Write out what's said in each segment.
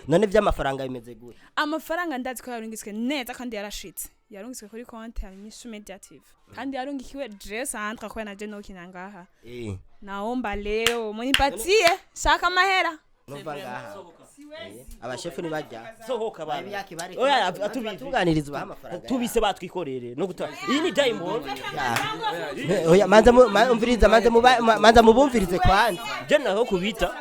none vy'amafaranga bimeze gute amafaranga ndazi ko yarungitswe neza kandi yarashitse yarungitswe kuri konti ya Inyishu Media TV kandi yarungikiwe Sandra kwa naje no kinangaha naomba leo munipatie shaka mahera nova ngaha abashefu ni bajya sohoka bana oya atubitunganirizwa amafaranga tubise batwikorere no guta iyi ni diamond oya manza mubumvirize kwanza je naho kubita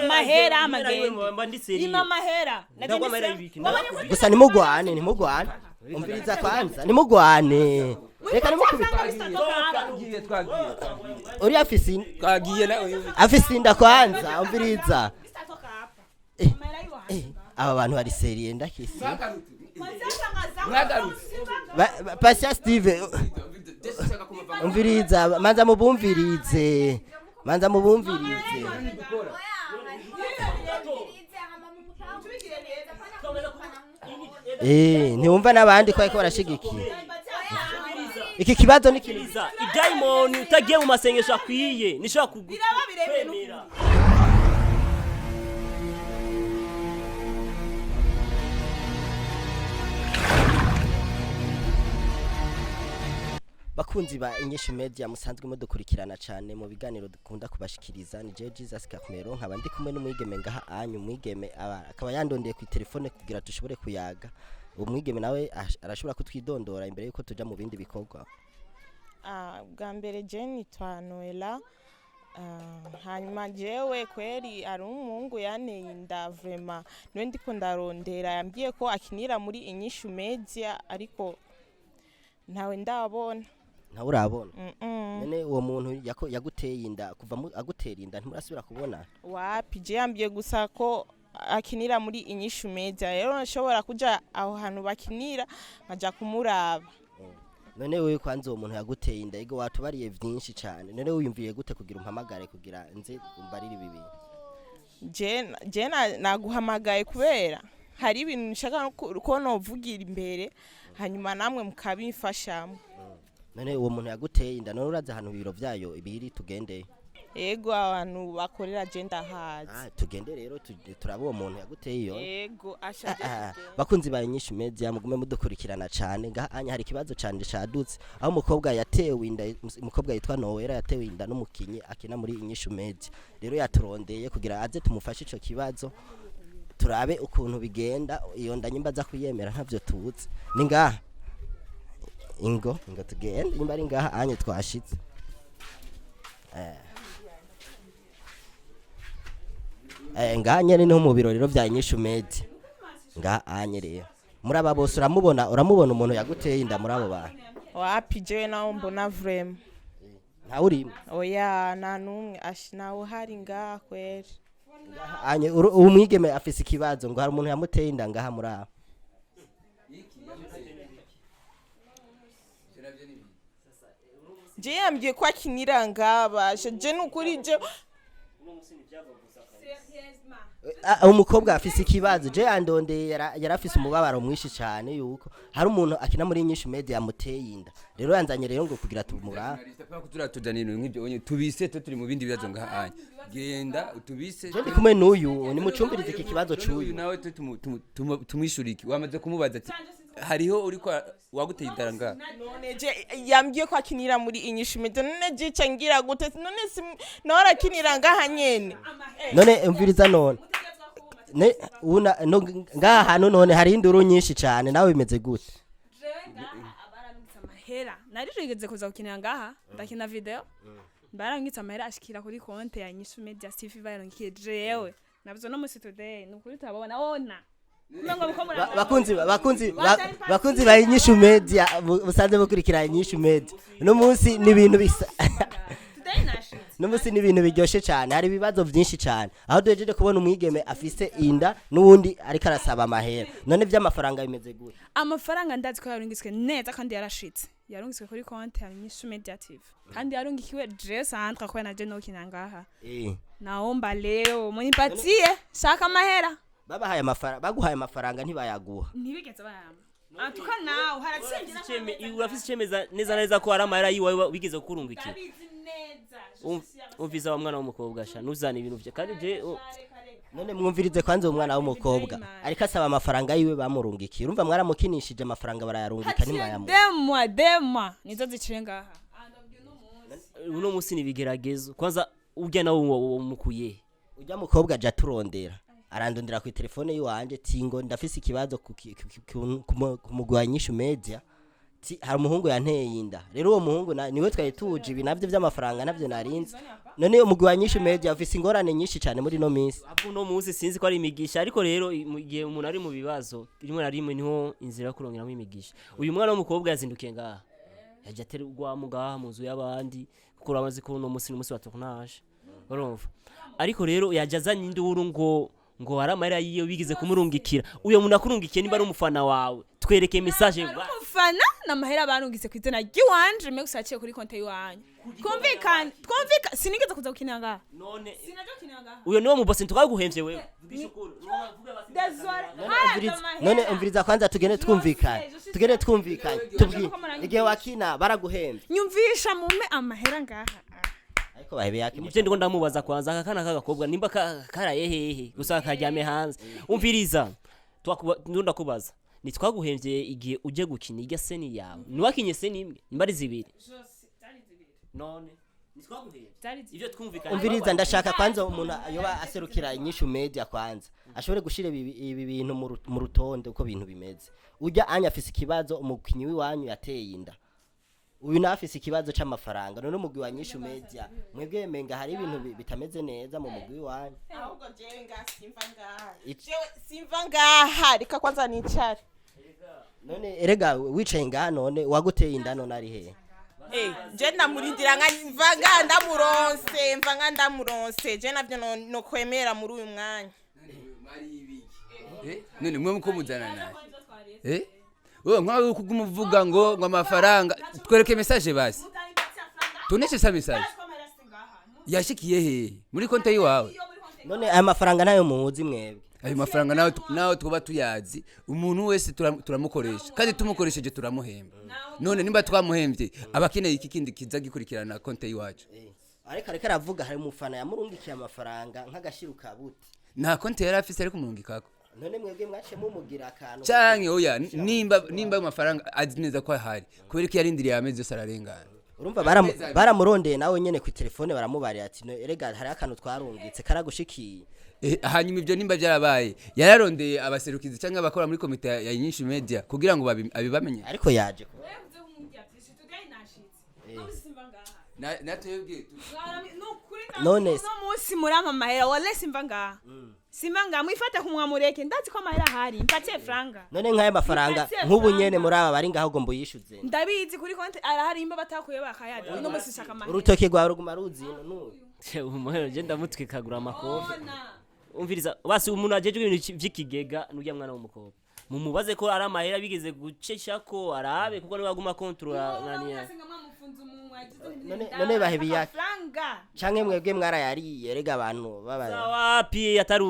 mahera amagende mbanditse ima mahera ndagwa mahera ibiki gusa nimugwane umviriza kwanza nimugwane reka nimukubita uri afisi twagiye nawe afisi inda kwanza umviriza aba bantu bari serie ndakisi Pasha Steve umviriza manza mubumvirize ntiwumva n'abandi ko ariko barashigikiye iki kibazo ni kiriza diamond utagiye mu masengesho akwiye nishobora kugwemera bakunzi ba Inyishu Media musanzwe mudukurikirana cyane mu biganiro dukunda kubashikiriza ni Jesus Kakumero nkaba ndi kumwe n'umwigeme ngaha anyu mwigeme akaba yandondeye ku telefone kugira tushobore kuyaga umwigeme nawe arashobora kutwidondora imbere yuko tuja mu bindi bikorwa bwa mbere Jenny Twanoela hanyuma jewe kweri ari umuhungu yaneye inda vraiment niwe ndiko ndarondera yambwiye ko akinira muri Inyishu Media ariko ntawe ndabona ntawe urabona nene uwo muntu yaguteye inda kuva agutera inda ntimurasubira kubona wapi je yambwiye gusa ko akinira muri Inyishu Media rero nshobora kuja aho hantu bakinira nkaja kumuraba none wewe kwanza uwo muntu yaguteye inda ego watubariye vyinshi cyane none wiyumviye gute kugira umpamagare kugira nze umbarire bibi je naguhamagaye kubera hari ibintu nshaka ko novugira imbere hanyuma namwe mukabimfashamo none uwo muntu yaguteye inda none uraza hano biro vyayo ibiri tugende ego abantu bakorera agenda hazi tugende rero turaba uwo muntu yaguteye iyo ego ashaje bakunzi ba Inyishu Media mugume mudukurikirana cyane ngahanya hari kibazo cyane cadutse aho umukobwa yatewe inda umukobwa yitwa Noella yatewe inda n'umukinyi akina muri Inyishu Media rero yaturondeye kugira aze tumufashe ico kibazo turabe ukuntu bigenda iyo ndanyimba za kuyemera ntavyo tubuze ni ngaha ingo tugende nyimba ari ngaha anye twashitse ngaha nyene no mu biro rero vya Inyishu Media ngaha anye rero muraba bose uramubona umuntu yaguteye inda murabo bantu wapi jewe nawo mbona vraiment nta uri oya na numwe ashinawo hari ngaha kweri anye umwigeme afise ikibazo ngo hari umuntu yamuteye inda ngaha muraba je yambwiye ko akinira ngaba je nukuri je umukobwa afise ikibazo je yandondeye yarafise umubabaro mwinshi cyane yuko hari umuntu akina muri Inyishu Media yamuteye inda rero yanzanye rero ngo kugira tumura turatujana nk'ibyo onye tubise turi mu bindi bibazo ngaha genda utubise je kumwe n'uyu ni mucumbirize iki kibazo cy'uyu nawe tumwishuriki wamaze kumubaza ati hariho uri kwa waguteye indaranga none je yambwiye ko akinira muri Inyishu Media none je cangira gute none nora akinira ngaha nyene none umviriza none ne una ngaha hano none hari induru nyinshi cyane nawe bimeze gute abarangitsa mahera naririgeze kuza gukinira ngaha ndakina video barangitsa mahera ashikira kuri konti ya Inyishu Media TV barangiye jewe nabyo no musi today nukuri tababona ona bakunzi ba Inyishu Media busanze bukurikira Inyishu Media no munsi ni ibintu bisa no munsi ni ibintu biryoshe cyane hari ibibazo byinshi cyane aho duhejeje kubona umwigeme afise inda n'uwundi ariko arasaba amahera none vy'amafaranga bimeze gute amafaranga ndazi ko yarungitswe neza kandi yarashitse yarungitswe kuri konti ya Inyishu Media TV kandi yarungikiwe Sandra kwa naje no kinangaha naomba leo munipatie shaka mahera babahaye amafaranga baguhaye amafaranga ntibayaguha ntibigeze bayama atuka nawe haratsindira urafise cemeza neza ko ari amahera yiwe bigeze kurungikira umvisa wa mwana w'umukobwa sha nuzana ibintu vye kandi je none mwumvirize kwanza umwana w'umukobwa ariko asaba amafaranga yiwe bamurungikiye urumva mwaramukinishije amafaranga barayarungika ntimwayamuha dema nizo ziciye ngaha uno musi nibigeragezo kwanza urya nawe umukuye ujya mukobwa aja turondera arandondera ku telefone yiwanje tingo ndafise ikibazo kumugwa Inyishu Media hari umuhungu yanteye inda rero uwo muhungu niwe twari tuje ibi navyo vy'amafaranga navyo narinze none umugwi wa Inyishu Media afise ingorane nyinshi cyane muri no minsi uno musi sinzi ko ari imigisha ariko rero mu gihe umuntu ari mu bibazo rimwe na rimwe niho inzira yo kurongeramo imigisha uyu mwana w'umukobwa yazindukiye ngaha yaje aterwa mugaha mu nzu y'abandi kuko urabazi ko uno musi n'umusi batukunaje urumva ariko rero yaje azanye induru ngo aramara yiyo bigize kumurungikira uyo muntu akurungikiye niba ari umufana wawe twereke message umufana namahera barungitse kwizina giwanje me gusaciye kuri konte yiwanyu twumvikana sinigeze kuza gukinira ngaha none sinaje gukinira ngaha uyo niwo mubose tukaguhemvye wewe none umviriza kwanza tugende twumvikanye tubwi igihe wakina baraguhemvye nyumvisha mume amahera ngaha ariko bahebe yake muvye ndiko ndamubaza kwanza akana kagakobwa nimba karaye hehe gusa karyame hanze umviriza ndakubaza nitwaguhemvye igihe uje gukina irya seni yawe niwakinye seni imwe nimba ari zibiri none nitwaguhemvye ivyo twumvikanye umviriza ndashaka kwanza umuntu yoba aserukira Inyishu Media kwanza ashobore gushira ibi bintu mu rutonde uko bintu bimeze ujya anya afise ikibazo umukinyi wiwanyu yateye inda uyu nafise ikibazo c'amafaranga none umugwi wa Inyishu Media mwebwe menga hari ibintu bitameze neza mu mugwi wanyu ahubwo jewe simva ngaha reka kwanza nicare none erega wicaye ngaha none waguteye inda none ari he je ndamurindira nka mva ndamuronse je navyo no kwemera muri uyu mwanya none mwe muko muzana naye nkawe kugumuvuga ngo amafaranga twereke message basi tuneshe sa message yashikiye he muri konte yiwawe none aya mafaranga nayo muhuzi mwebwe ayo mafaranga nawe twaba tuyazi umuntu wese turamukoresha kandi tumukoresheje turamuhemba none nimba twamuhembye abakeneye iki kindi kiza gikurikirana konte yiwacu ariko aravuga hari umufana yamurungikiye amafaranga nk'agashiruka buti nta konte yari afise ariko umurungikako none mwebwe mwace mumugira akantu canke oya nimba amafaranga azi neza ko ahari kubera ko yarindiriye amezi yose ararengana urumva baramurondeye nawe nyene ku telefone baramubariye ati erega hari akantu twarungitse karagushikiye hanyuma ibyo nimba byarabaye yararondeye abaserukizi cyangwa abakora muri komite ya Inyishu Media kugira ngo abibamenye ariko yaje none musi murama mahera wale simva ngaha mwifate kumwamureke ndazi ko amahera hari mpatie franga none nk'aya mafaranga nk'ubu nyene muri aba bari ngaho gombo yishuze ndabizi kuri konti arahari imba batakuye bakayadi no musi shaka amahera urutoke rwawe ruguma ruzino umuhero je ndamutwikagura amakofi umviriza basi umuntu ajeje ibintu vy'ikigega n'urya mwana w'umukobwa mumubaze ko ari amahera bigeze gucesha ko arabe kuko niwe aguma controla naniya none bahebi yake canke mwebwe mwarayariye rega abantu babaye wapi atari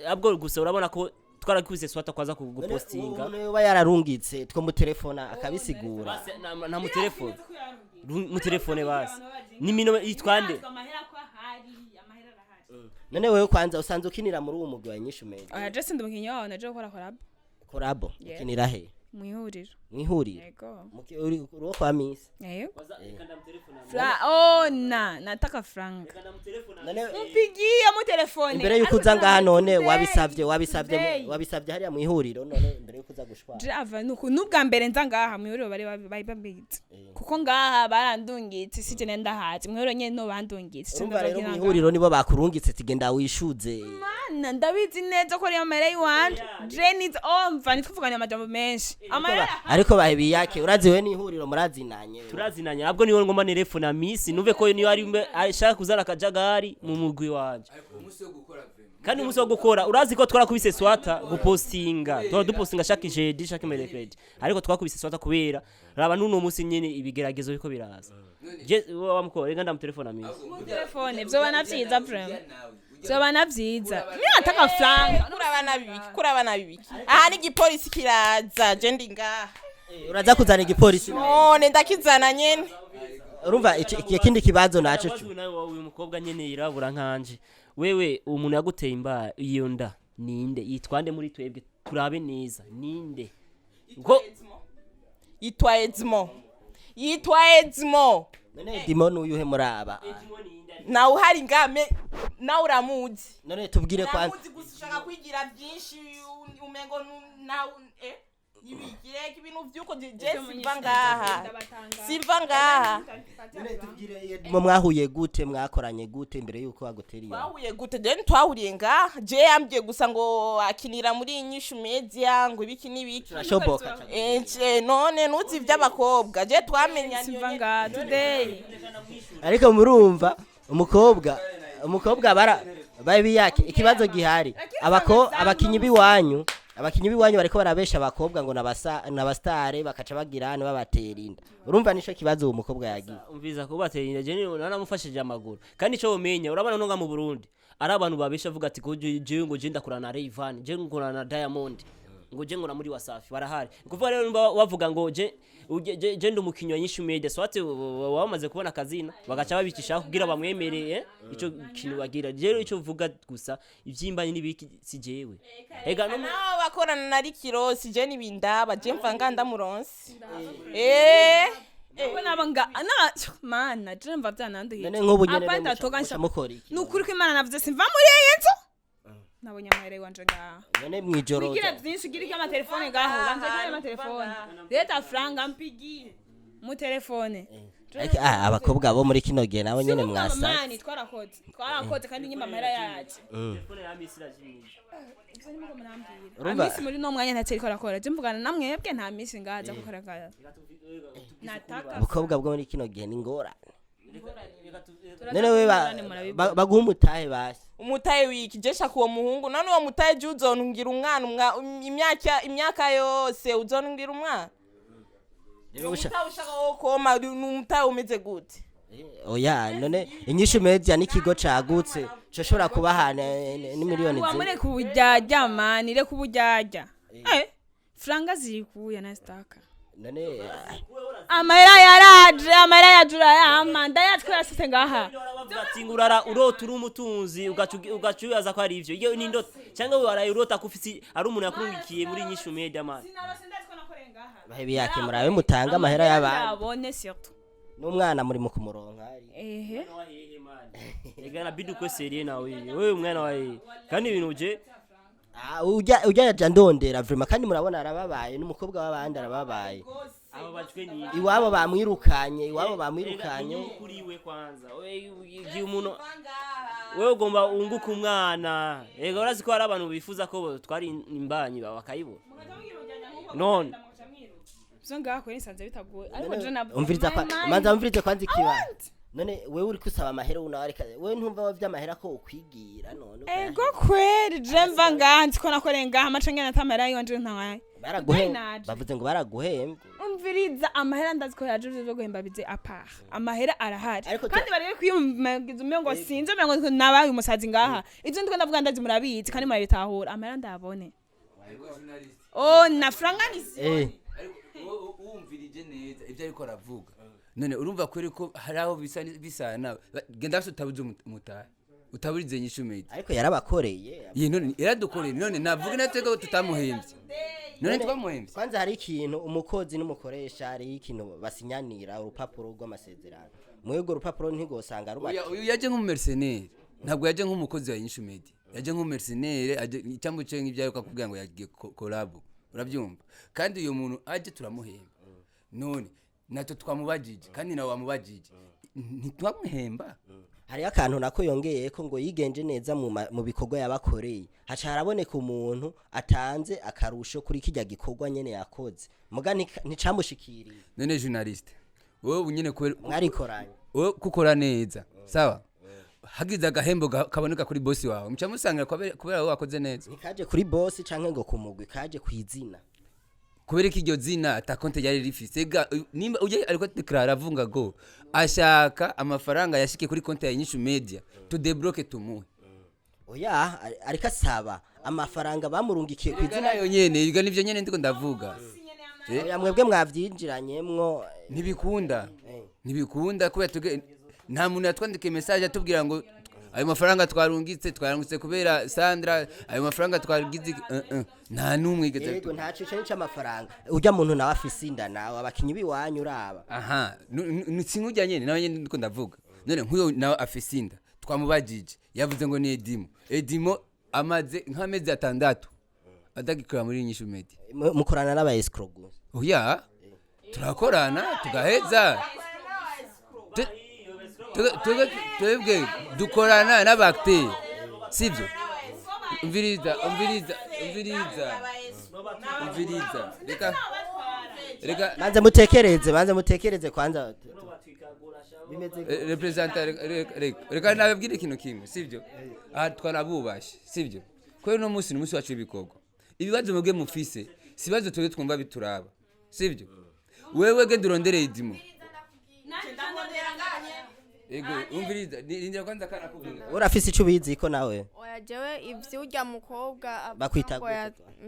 abwo gusa urabona ko twarakubise swata kwaza kugupostinga none yoba yararungitse two mu telefone akabisigura na mu telefone mu telefone basi ni mino yitwande none wewe kwanza usanze ukinira muri uwo mugwi wa Inyishu Media just ndumukinyi wawe naje gukora korabo ukinira he mwihuriro yego uri kwa Miss yego nataka franga mpigie mu telefone imbere yuko uza ngaha none wabisavye hariya mwihuriro none imbere yuko uza gushwa drava nubwa mbere nza ngaha mwihuriro bari babitse kuko ngaha barandungitse sije nenda hazi mwihuriro nyene no bandungitse mwihuriro nibo bakurungitse tigenda wishuze mana ndabizi neza ko ari amahera yiwanje Jenny's omva nitwuvuganya amajambo menshi ariko bahebi yake uraziwe n'ihuriro murazinanye turazinanye abwo niwo ngoma telefone na Miss nuve ko niyo ari ashaka kuzana kajagari mu mugwi wanje kandi umunsi wo gukora urazi ko twarakubise swata gupostinga dupostinga chaque jeudi chaque mercredi ariko twakubise swata kubera raba nuno munsi nyene ibigeragezo biko biraza je wamukora rega ndamutelefona Miss mu telefone byo banavyiza prem Zobana vyiza. Nataka franga. Kurabana bibiki. Aha ni gipolisi kiraza je ndi ngaha. Uraza kuzana igipolisi. None ndakizana nyene. Urumva ikindi kibazo naco. Uyu mukobwa nyene yirabura nkanje. wewe umuntu yaguteye imba iyo nda ninde yitwande muri twebwe turabe neza ninde ngo yitwa Edmo none Dimo n'uyuhe muraba nawe uhari ngame nawe uramuzi none tubwire kwa uramuzi gusa ushaka kwigira byinshi umengo nawe ibigire ibintu byuko je simva ngaha none tubwire Dimo mwahuye gute mwakoranye gute imbere yuko agutera iyo twahuye gute je ntwahuriye ngaha je yambye gusa ngo akinira muri Inyishu Media ngo ibiki n'ibiki turashoboka none nuzi ivy'abakobwa je twamenyanye simva ngaha today ariko murumva umukobwa babi yake ikibazo gihari abakinyi biwanyu bariko barabesha abakobwa ngo nabastare bakaca bagirana babatera inda urumva nico kibazo uwo mukobwa yagiye umviza ko batera inda je naramufashije amaguru kandi ico umenya urabana no mu Burundi ari abantu babesha avuga ati ko je ngo je ndakurana na Rayvan je ngurana na Diamond ngo je ngura muri Wasafi barahari kuvuga rero bavuga ngo je ndumukinyo Inyishu Media swate wamaze kubona akazina bagaca babicisha kugira bamwemereye ico kintu bagira rero ico vuga gusa ivyimbanye nibiki si jewe ega no nawe bakorana na Rikiro si je nibindaba je mvanga ndamuronse Ewe nabanga mana je mva byananduye none nk'ubu nyene apanda togansha mukora iki nukuri ko Imana navuze simva muri iyi nzu nabonye amahera wanje ngaha none mwijoro Wigira byinshi girika ama telefone ngaho wanje kare ama telefone leta franga mpigire mu telefone abakobwa bo muri kino gihe nabo nyene mwasa mani twarakoze kandi nyima amahera yaje telefone ya Misira jinije ibyo nimo murambira Urumva? amisi muri no mwanya ntatse ikora je mvugana namwebwe nta misi ngaza gukora kaya nataka abakobwa bwo muri kino gihe ni ngora none we baguha umutahe basi umutaye wiki je shaka uwo muhungu none uwo mutaye je uzonungira umwana imyaka yose uzonungira umwana umutaye ushaka wo koma umutaye umeze gute oya none Inyishu Media n'ikigo cagutse coshobora kubahana ni miliyoni wamure kubujyajya mani re kubujyajya franga zikuya na staka none amahera yaraje yajura yama ndayatwara sise ngaha tingurara urota uri umutunzi ugacuyaza ko ari ivyo iyo ni ndoto cyangwa we waraye urota kufisi ari umuntu yakurungikiye muri Inyishu Media man bahebi yake murabe mutanga amahera y'abantu abone surtout n'umwana muri mu kumuronka ehe ega na bidu ko serie nawe wewe umwana wawe kandi ibintu je ujya yaja ndondera vraiment kandi murabona arababaye n'umukobwa w'abandi arababaye abo bajwe ni iwabo bamwirukanye kuriwe kwanza wewe umuntu wewe ugomba unguka umwana ega urazi ko hari abantu bifuza ko twari imbanyi bakayibona none zonga ko nisanze bitagoye ariko je nabwo umviriza kwanza ikibanza none wewe uri kusaba amahera unawareka wewe ntumva wa vy'amahera ko ukwigira none ego kweri je mva nganzi ko nakorenga amacenge natamera yonje ntawaye bavuze ngo baraguhembwe umviriza amahera ndazi ko yaje zo guhemba bize apart amahera arahari kandi bari kwiyumagiza umengo sinze umengo nabaye umusazi ngaha ivyo ndiko ndavuga ndazi murabizi kandi murabitahura amahera ndabone na franga ni uwumvirije neza ibyo ariko aravuga none urumva kweri ko haraho bisana genda utabuze umutahe utaburize Inyishu Media ariko yarabakoreye none yaradukoreye none navuga natego tutamuhembye none twamuhembye kwanza hari ikintu umukozi n'umukoresha hari ikintu basinyanira urupapuro rw'amasezerano mwego rupapuro ntigosanga ruba uyu yaje nk'umumercenaire ntabwo yaje nk'umukozi wa Inyishu Media yaje nk'umumercenaire cyangwa cyo nk'ibyo ariko akubwira ngo yagiye collab urabyumva kandi uyu muntu aje turamuhemba none nato twamubajije kandi nawe wamubajije ntitwamuhemba hari akantu nako yongeye ko ngo yigenje neza mu bikorwa yabakoreye haca haraboneka umuntu atanze akarusho kuri kijya gikorwa nyene yakoze muga nticamushikiriye none journaliste wowe nyene mwarikoranye wowe kukora neza sawa hagize agahembo kaboneka kuri boss wawe mucamusangira kubera wowe wakoze neza nikaje kuri boss canke ngo kumugwi kaje kwizina kubera ko iryo zina ata konte yari rifise nimba uje ariko declare avunga go ashaka amafaranga yashike kuri konte ya Inyishu Media to debloque tumuhe oya ariko asaba amafaranga bamurungikiye kwizina yo nyene biga nivyo nyene ndiko ndavuga mwebwe mwavyinjiranyemwo ntibikunda kubera nta muntu yatwandike message atubwira ngo ayo mafaranga twarungitse kubera Sandra ayo mafaranga twagize nta numwe igeze yego nta cico n'icamafaranga urya muntu nawe afise inda nawe abakinyi biwanyu uraba aha nsinkujya nyene nawe nyene ndiko ndavuga none nkuyo nawe afise inda twamubajije yavuze ngo ni Edimo amaze nk'amezi 6 adagikora muri Inyishu Media mukorana n'aba escrow gusa oya turakorana tugaheza twebwe dukorana n'abacteurs sivyo umviriza reka manze mutekereze kwanza representant reka nababwire ikintu kimwe sivyo aha twanabubashe sivyo ko no munsi n'umunsi wacu ibikorwa ibibazo mwebwe mufise sibazo twe twumva bituraba sivyo wewe gende urondere Edimo ego umviriza ndinjira kwanza kana kubwira urafise ico bizi ko nawe oya jewe ivyo urya mukobwa bakwita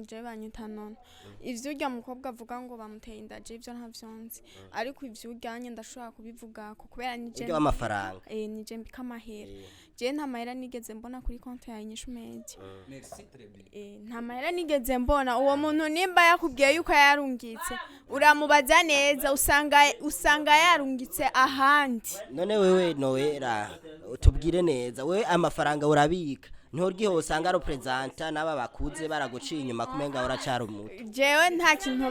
je banyita none ivyo urya mukobwa avuga ngo bamuteye inda je ivyo ntavyonzi ariko ivyo uryanye ndashobora kubivuga ko kubera nije urya amafaranga nije mbika amahera je nta mahera nigeze mbona kuri konti ya Inyishu Media merci très bien nta mahera nigeze mbona uwo muntu nimba yakubwiye yuko yarungitse uramubaza neza usanga yarungitse ahandi none wewe Noera utubwire neza we amafaranga urabika ntorgiho usanga representa naba bakuze baraguciye inyuma kumenga uracara umuti jewe nta kintu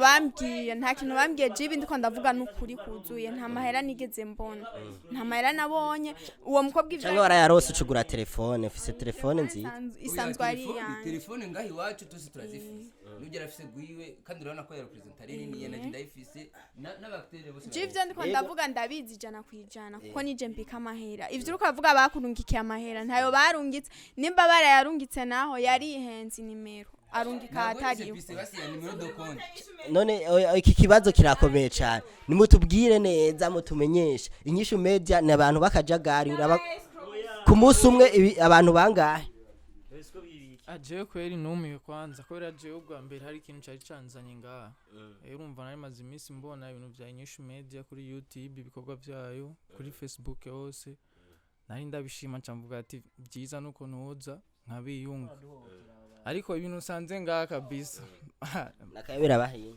bambwiye jibi ndiko ndavuga n'ukuri kuzuye nta mahera nigeze mbona nta mahera nabonye uwo mukobwa cyangwa warayarose ucugura telefone ufise telefone nziza isanzwe ari yanjye telefone ngahi wacu tuzi turazifise nugera afise gwiwe kandi urabona ko ya representa nini yana ndayifise n'abacteurs bose jivyo ndiko ndavuga ndabizi jana kwijana kuko nije mbika amahera ivyo uruko avuga bakurungikiye amahera ntayo barungitse nimba barayarungitse naho yari ihenze nimero arungika atariyo none iki kibazo kirakomeye cyane nimutubwire neza mutumenyeshe Inyishu Media ni abantu bakajagari ku munsi umwe abantu bangahe ajewe kweri numiwe kwanza kubera jewe ubwa mbere hari ikintu cyari canzanye ngaha urumva nari maze iminsi mbona ibintu bya Inyishu Media kuri YouTube ibikorwa byayo kuri Facebook hose nari ndabishima camvuga ati byiza nuko noza nkabiyunga ariko ibintu usanze ngaha kabisa nakayobera bahiye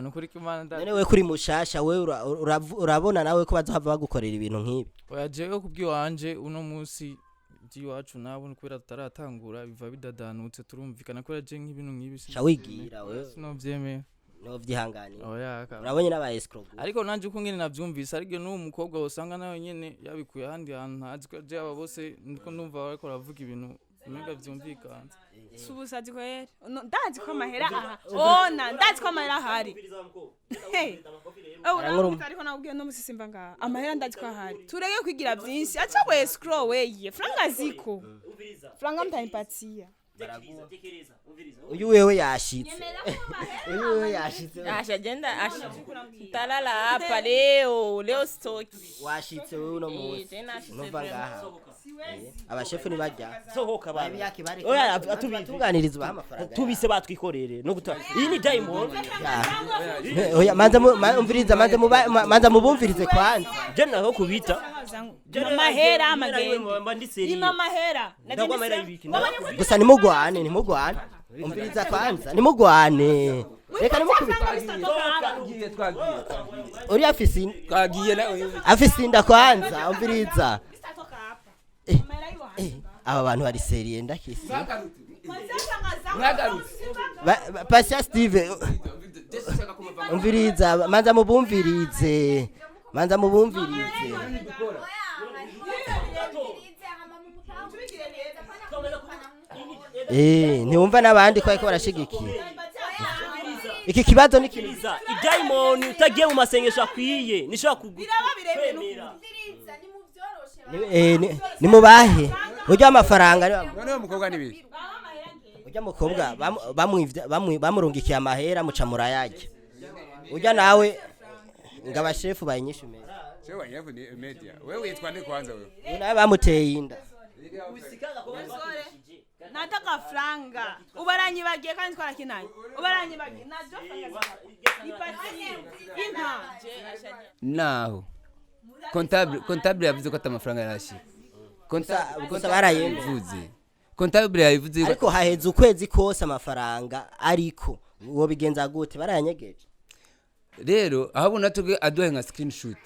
nukuri kimana none we kuri mushasha we urabona nawe ko bazohava bagukorera ibintu nk'ibi oya jewe kubwiwanje uno munsi iwacu nabo kubera tutaratangura biva bidadanutse turumvikana ko yaje nk'ibintu nk'ibi shawigira we sinovyemeye novyihanganira oya urabonye n'aba escrow ariko nanje uko ngene navyumvise ariko n'uwo mukobwa usanga nawe nyene yabikuye handi hantu ntazi ko je aba bose ndiko ndumva bariko ravuga ibintu mega vyumvikana subusazi kwere ndazi ko amahera aha ndazi ko amahera ahari ariko nabwiye no musisimba ngaha amahera ndazi ko ahari turege kwigira byinshi acha we scroll weye franga ziko franga mtanipatia uyu wewe yashitse Agenda talala hapa leo stock washitse wewe uno munsi nova ngaha abashefu ni bajya sohoka baba oya atubitunganirizwa amafaranga tubise batwikorere no guta iyi ni diamond oya manza mubumvirize kwanza je naho kubita mahera amagende ima mahera gusa nimugwane umviriza kwanza nimugwane reka nimukubita uri afise inda kwanza umviriza aba bantu bari serie ndakisi Pasha Steve umviriza manza mubumvirize ntiwumva n'abandi ko ariko barashigikiye iki kibazo ni kiriza diamond utagiye mu masengesho akwiye nishobora kugurira ni mubahe ujya amafaranga none umukobwa nibi ujya mukobwa bamurungikiye amahera muca murayajya ujya nawe ngabashefu ba Inyishu Media sewa yavu ni Media wewe yitwa nde kwanza wewe nawe bamuteye inda nataka franga ubaranyibagiye kandi twarakinanye ubaranyibagiye nazo franga nipatie inta naho comptable yavuze ko atamafaranga yarashika gusa barayemeye. yabivuze comptable yabivuze ariko haheze ukwezi kose amafaranga ariko uwo bigenza gute barayanyegeje rero ahabona tubwe aduhe nka screenshot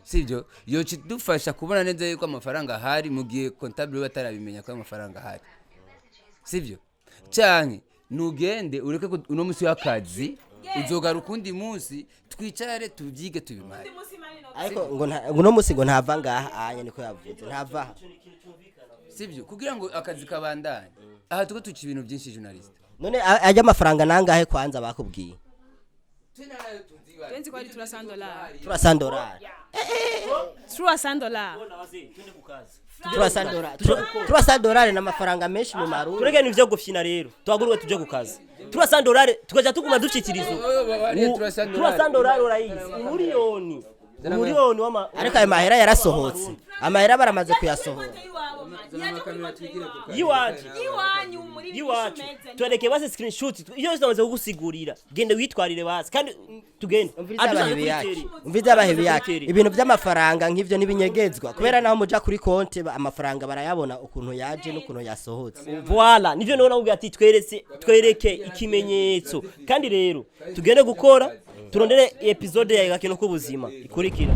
sivyo yo kidufasha kubona neza yuko amafaranga hari mu gihe comptable batarabimenya ko amafaranga hari sivyo canke nugende ureke ko uno musi w'akazi uzogaruka undi munsi twicare tubyige tubimare ariko ngo uno musi ngo ntava ngaha anye niko yavuze ntava sivyo kugira ngo akazi kabandanye aha tuko tuci ibintu byinshi journalist none ajya amafaranga nangahe kwanza bakubwiye Twenzi kwa $300. $300 na mafaranga menshi mu marundi turege nivyo gufyina rero tuhaguruwe tuje ku kazi $300 tukaja tuguma ducitirizo $300 urayizi umuriyoni wama ariko ayo mahera yarasohotse amahera baramaze kuyasohora yiwacu tuareke base screenshot iyo zamaze kugusigurira gende witwarire base kandi tugende umvize abahebi yake ibintu by'amafaranga nk'ivyo nibinyegezwa kubera naho muja kuri konte amafaranga barayabona ukuntu yaje n'ukuntu yasohotse voilà nivyo none ubwo ati twereke ikimenyetso kandi rero tugende gukora turondere episode ya gakino k'ubuzima ikurikira